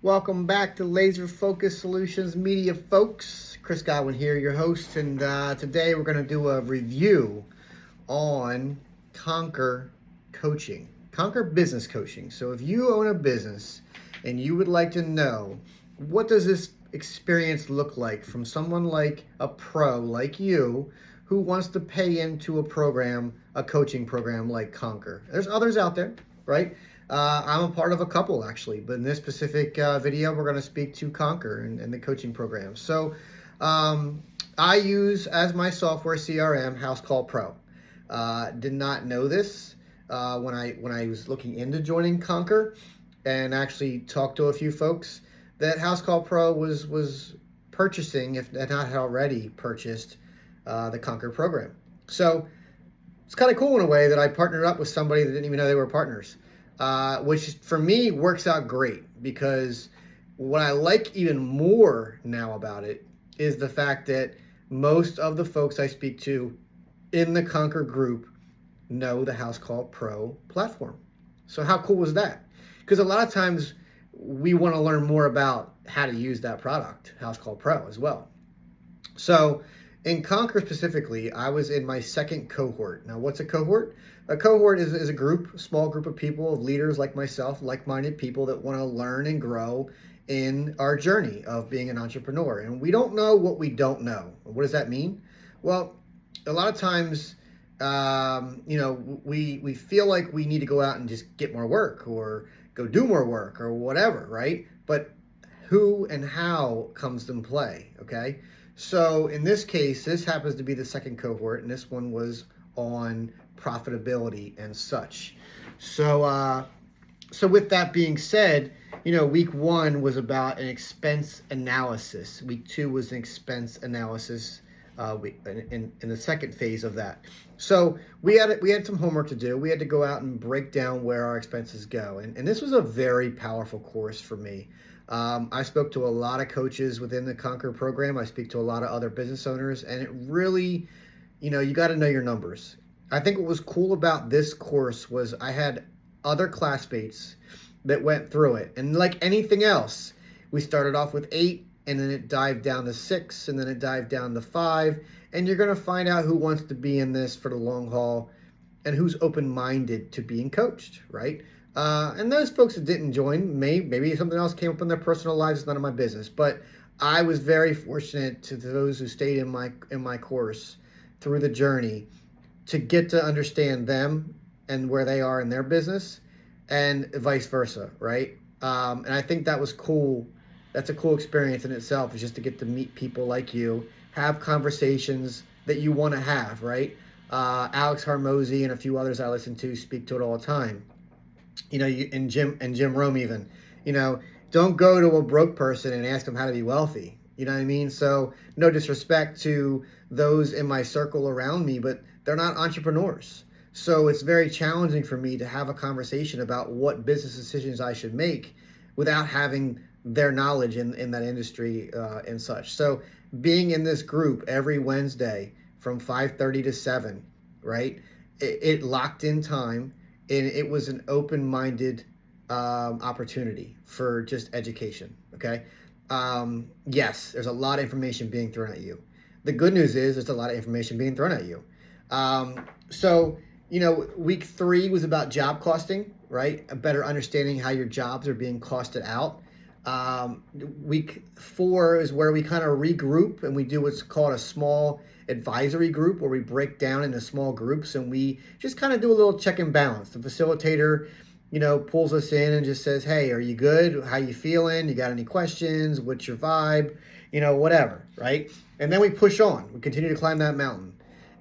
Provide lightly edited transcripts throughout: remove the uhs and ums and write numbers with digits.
Welcome back to Laser Focus Solutions Media, folks. Chris Godwin here, your host, and today we're going to do a review on Conquer Coaching, Conquer Business Coaching. So if you own a business and you would like to know what does this experience look like from someone like a pro like you who wants to pay into a program, a coaching program like Conquer. There's others out there, right? I'm a part of a couple actually, but in this specific video, we're going to speak to Conquer and the coaching program. So I use as my software CRM House Call Pro. Did not know this when I was looking into joining Conquer, and actually talked to a few folks that House Call Pro was purchasing, if not already purchased, the Conquer program. So it's kind of cool in a way that I partnered up with somebody that didn't even know they were partners. Which for me works out great, because what I like even more now about it is the fact that most of the folks I speak to in the Conquer group know the House Call Pro platform. So how cool was that? Because a lot of times we want to learn more about how to use that product, House Call Pro, as well. So in Conquer specifically, I was in my second cohort. Now, what's a cohort? A cohort is a group, a small group of people, of leaders like myself, like-minded people that want to learn and grow in our journey of being an entrepreneur. And we don't know what we don't know. What does that mean? Well, a lot of times, we feel like we need to go out and just get more work or go do more work or whatever, right? But who and how comes into play, okay? So in this case, this happens to be the second cohort, and this one was on profitability and such. So with that being said, week one was about an expense analysis. Week two was an expense analysis in the second phase of that. So we had some homework to do. We had to go out and break down where our expenses go. And this was a very powerful course for me. I spoke to a lot of coaches within the Conquer program. I speak to a lot of other business owners, and it really, you got to know your numbers. I think what was cool about this course was I had other classmates that went through it. And like anything else, we started off with 8, and then it dived down to 6, and then it dived down to 5. And you're going to find out who wants to be in this for the long haul and who's open-minded to being coached, right? And those folks that didn't join, maybe something else came up in their personal lives. It's none of my business. But I was very fortunate to those who stayed in my course through the journey to get to understand them and where they are in their business, and vice versa, right? And I think that was cool. That's a cool experience in itself, is just to get to meet people like you, have conversations that you want to have, right? Alex Harmozy and a few others I listen to speak to it all the time. And Jim Rome even, don't go to a broke person and ask them how to be wealthy. You know what I mean? So no disrespect to those in my circle around me, but they're not entrepreneurs. So it's very challenging for me to have a conversation about what business decisions I should make without having their knowledge in that industry and such. So being in this group every Wednesday from 5:30 to 7, right? It locked in time. And it was an open-minded opportunity for just education, okay? Yes, there's a lot of information being thrown at you. The good news is there's a lot of information being thrown at you. Week 3 was about job costing, right? A better understanding how your jobs are being costed out. Week 4 is where we kind of regroup and we do what's called a small advisory group, where we break down into small groups and we just kind of do a little check and balance. The facilitator, pulls us in and just says, hey, are you good? How you feeling? You got any questions? What's your vibe? Whatever, right? And then we push on. We continue to climb that mountain.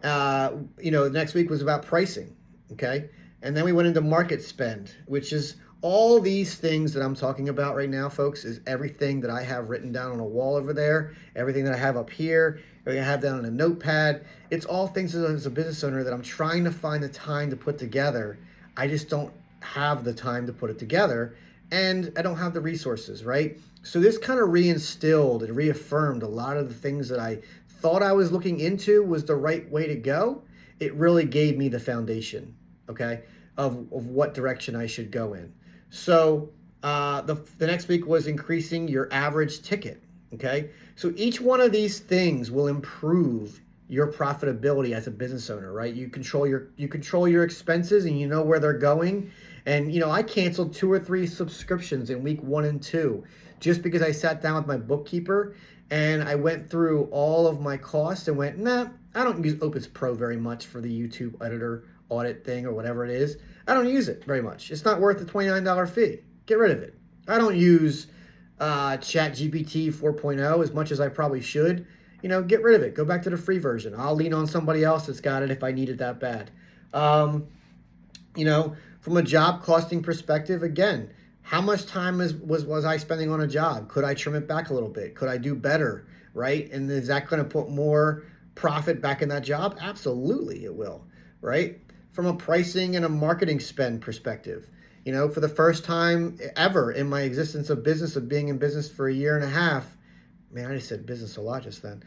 Next week was about pricing, okay? And then we went into market spend, which is all these things that I'm talking about right now, folks, is everything that I have written down on a wall over there, everything that I have up here, everything I have down on a notepad. It's all things as a business owner that I'm trying to find the time to put together. I just don't have the time to put it together, and I don't have the resources, right? So this kind of reinstilled and reaffirmed a lot of the things that I thought I was looking into was the right way to go. It really gave me the foundation, okay, of what direction I should go in. So The next week was increasing your average ticket. Okay, so each one of these things will improve your profitability as a business owner, right? You control your expenses, and you know where they're going. And I canceled 2 or 3 subscriptions in week 1 and 2 just because I sat down with my bookkeeper and I went through all of my costs and went, nah, I don't use Opus Pro very much for the YouTube editor audit thing or whatever it is. I don't use it very much. It's not worth the $29 fee. Get rid of it. I don't use Chat GPT 4.0 as much as I probably should. Get rid of it. Go back to the free version. I'll lean on somebody else that's got it if I need it that bad. From a job costing perspective, again, how much time was I spending on a job? Could I trim it back a little bit? Could I do better, right? And is that going to put more profit back in that job? Absolutely, it will, right? From a pricing and a marketing spend perspective, for the first time ever in my existence of business, of being in business for a year and a half, man, I just said business a lot just then.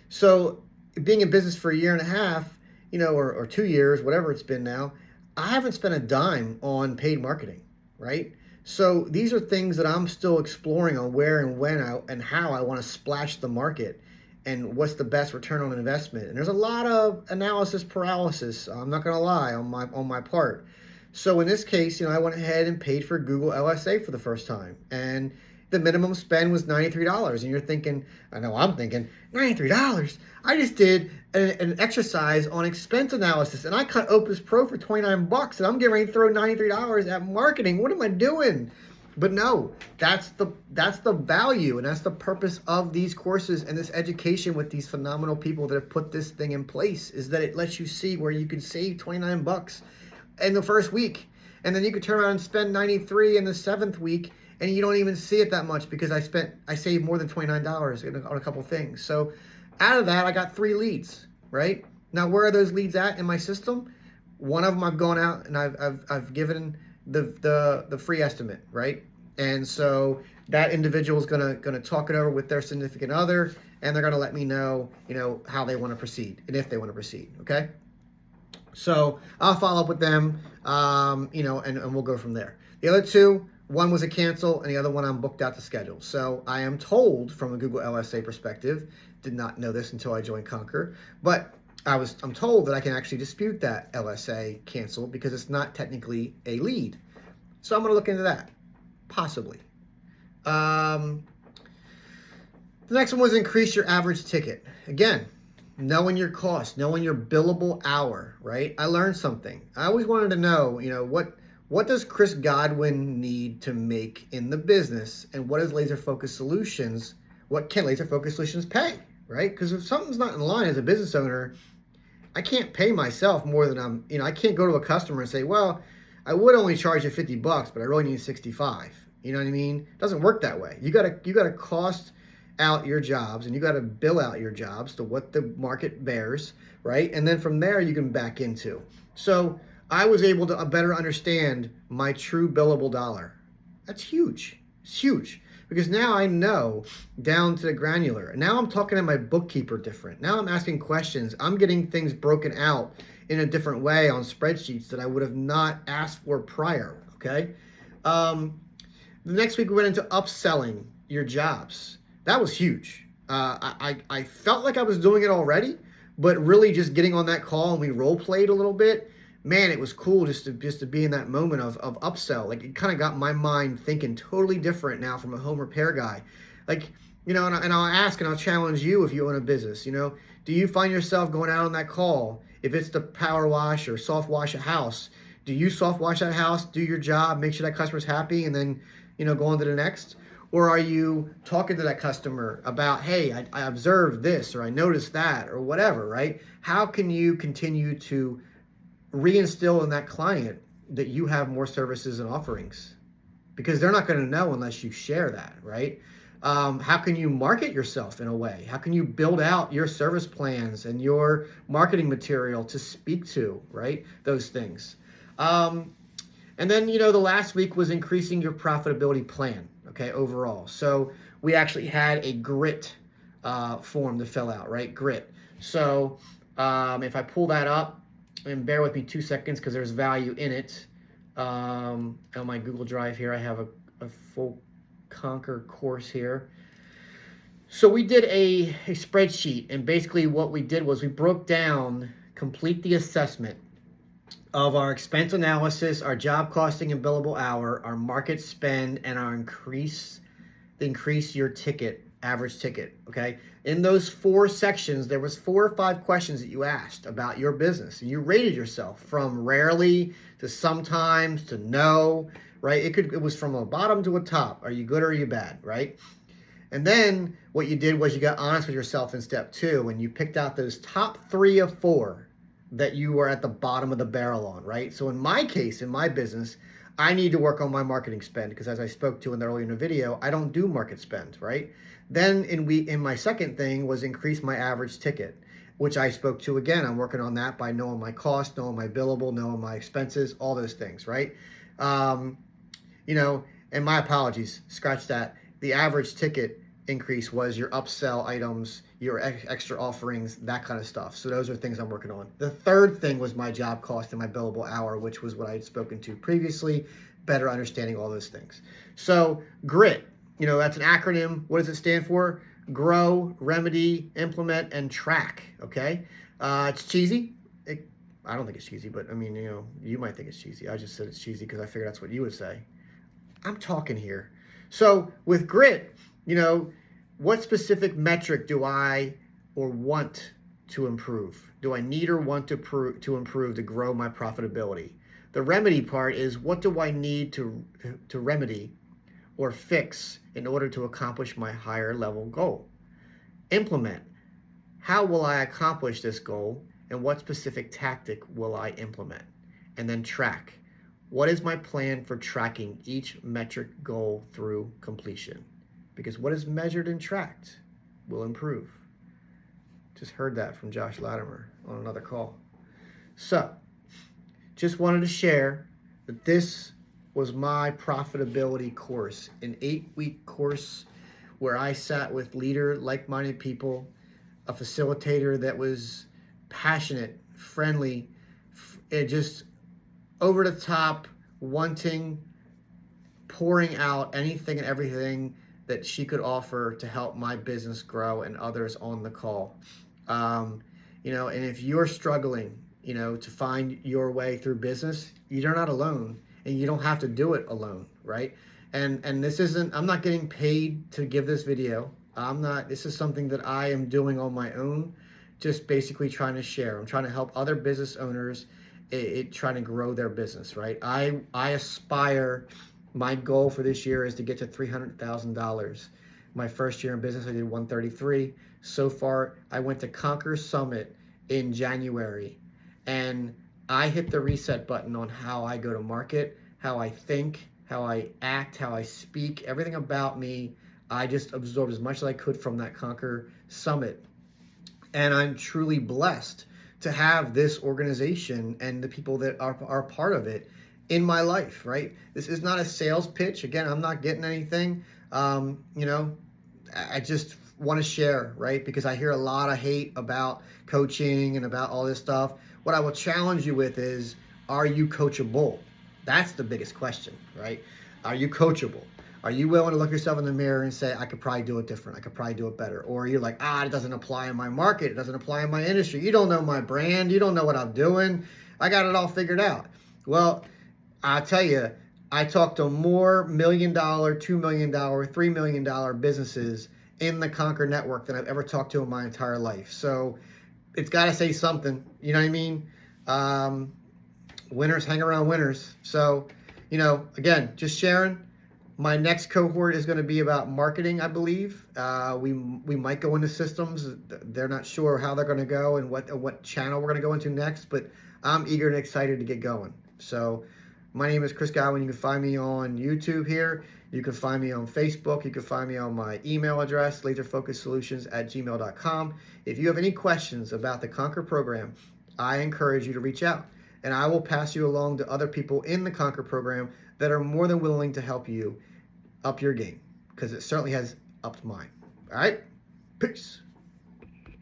So being in business for a year and a half, or 2 years, whatever it's been now, I haven't spent a dime on paid marketing, right? So these are things that I'm still exploring on where and when and how I want to splash the market and what's the best return on investment. And there's a lot of analysis paralysis, I'm not going to lie, on my part. So in this case, I went ahead and paid for Google LSA for the first time. And the minimum spend was $93. And you're thinking, I know I'm thinking, $93? I just did an exercise on expense analysis and I cut Opus Pro for $29 and I'm getting ready to throw $93 at marketing. What am I doing? But no, that's the value, and that's the purpose of these courses and this education with these phenomenal people that have put this thing in place, is that it lets you see where you can save $29 in the first week. And then you could turn around and spend $93 in the 7th week and you don't even see it that much because I saved more than $29 on a couple things. So out of that, I got 3 leads, right? Now, where are those leads at in my system? One of them I've gone out and I've given the free estimate, right? And so that individual is gonna talk it over with their significant other, and they're gonna let me know, how they want to proceed and if they want to proceed. Okay. So I'll follow up with them, and we'll go from there. The other 2, one was a cancel, and the other one I'm booked out to schedule. So I am told, from a Google LSA perspective, did not know this until I joined Conquer, but I'm told that I can actually dispute that LSA cancel because it's not technically a lead. So I'm going to look into that, possibly. The next one was increase your average ticket. Again, knowing your cost, knowing your billable hour, right? I learned something. I always wanted to know, what does Chris Godwin need to make in the business, and what is Laser Focus Solutions? What can Laser Focus Solutions pay, right? Because if something's not in line as a business owner, I can't pay myself more than I can't go to a customer and say, well, I would only charge you $50, but I really need 65. You know what I mean? It doesn't work that way. You gotta cost out your jobs, and you gotta bill out your jobs to what the market bears, right? And then from there you can back into. So I was able to better understand my true billable dollar. That's huge. It's huge. Because now I know down to the granular. Now I'm talking to my bookkeeper different. Now I'm asking questions. I'm getting things broken out in a different way on spreadsheets that I would have not asked for prior, okay? The next week we went into upselling your jobs. That was huge. I felt like I was doing it already, but really just getting on that call and we role played a little bit. Man, it was cool just to be in that moment of upsell. Like, it kind of got my mind thinking totally different now from a home repair guy. Like, and I'll ask and I'll challenge you if you own a business, do you find yourself going out on that call? If it's to power wash or soft wash a house, do you soft wash that house, do your job, make sure that customer's happy, and then, go on to the next? Or are you talking to that customer about, hey, I observed this, or I noticed that, or whatever, right? How can you continue to reinstill in that client that you have more services and offerings? Because they're not going to know unless you share that, right? How can you market yourself in a way? How can you build out your service plans and your marketing material to speak to, right? Those things. And then, the last week was increasing your profitability plan, okay, overall. So we actually had a grit form to fill out, right? Grit. So if I pull that up, and bear with me 2 seconds because there's value in it. On my Google Drive here, I have a full Conquer course here. So we did a spreadsheet, and basically what we did was we broke down, complete the assessment of our expense analysis, our job costing and billable hour, our market spend, and our increase your ticket, average ticket. Okay. In those 4 sections, there was 4 or 5 questions that you asked about your business, and you rated yourself from rarely to sometimes to no, right? It was from a bottom to a top. Are you good or are you bad, right? And then what you did was you got honest with yourself in step 2, and you picked out those top 3 of 4 that you were at the bottom of the barrel on, right? So in my case, in my business, I need to work on my marketing spend because, as I spoke to earlier in the video, I don't do market spend, right? Then in my second thing was increase my average ticket, which I spoke to again. I'm working on that by knowing my cost, knowing my billable, knowing my expenses, all those things, right? And my apologies, scratch that. The average ticket increase was your upsell items, your extra offerings, that kind of stuff. So those are things I'm working on. The third thing was my job cost and my billable hour, which was what I had spoken to previously, better understanding all those things. So GRIT, that's an acronym. What does it stand for? Grow, remedy, implement, and track. Okay. It's cheesy. I don't think it's cheesy, but I mean, you might think it's cheesy. I just said it's cheesy because I figured that's what you would say. I'm talking here. So with GRIT, what specific metric do I or want to improve? Do I need or want to improve to grow my profitability? The remedy part is, what do I need to remedy or fix in order to accomplish my higher level goal? Implement. How will I accomplish this goal, and what specific tactic will I implement? And then track. What is my plan for tracking each metric goal through completion? Because what is measured and tracked will improve. Just heard that from Josh Latimer on another call. So, just wanted to share that this was my profitability course, an 8-week course where I sat with like-minded people, a facilitator that was passionate, friendly, just over the top, pouring out anything and everything that she could offer to help my business grow and others on the call. And if you're struggling, to find your way through business, you're not alone, and you don't have to do it alone, right? And I'm not getting paid to give this video. This is something that I am doing on my own, just basically trying to share. I'm trying to help other business owners trying to grow their business, right? I aspire. My goal for this year is to get to $300,000. My first year in business, I did 133. So far, I went to Conquer Summit in January, and I hit the reset button on how I go to market, how I think, how I act, how I speak, everything about me. I just absorbed as much as I could from that Conquer Summit. And I'm truly blessed to have this organization and the people that are part of it in my life, right? This is not a sales pitch. Again, I'm not getting anything. I just want to share, right? Because I hear a lot of hate about coaching and about all this stuff. What I will challenge you with is, are you coachable? That's the biggest question, right? Are you coachable? Are you willing to look yourself in the mirror and say, I could probably do it different. I could probably do it better. Or you're like, it doesn't apply in my market. It doesn't apply in my industry. You don't know my brand. You don't know what I'm doing. I got it all figured out. Well, I'll tell you, I talk to more $1 million, $2 million, $3 million businesses in the Conquer network than I've ever talked to in my entire life. So it's got to say something. You know what I mean? Winners hang around winners. So, again, just sharing. My next cohort is going to be about marketing, I believe. We might go into systems. They're not sure how they're going to go and what channel we're going to go into next, but I'm eager and excited to get going. So my name is Chris Godwin. You can find me on YouTube here. You can find me on Facebook. You can find me on my email address, laserfocussolutions@gmail.com. If you have any questions about the Conquer program, I encourage you to reach out, and I will pass you along to other people in the Conquer program that are more than willing to help you up your game, because it certainly has upped mine. All right? Peace.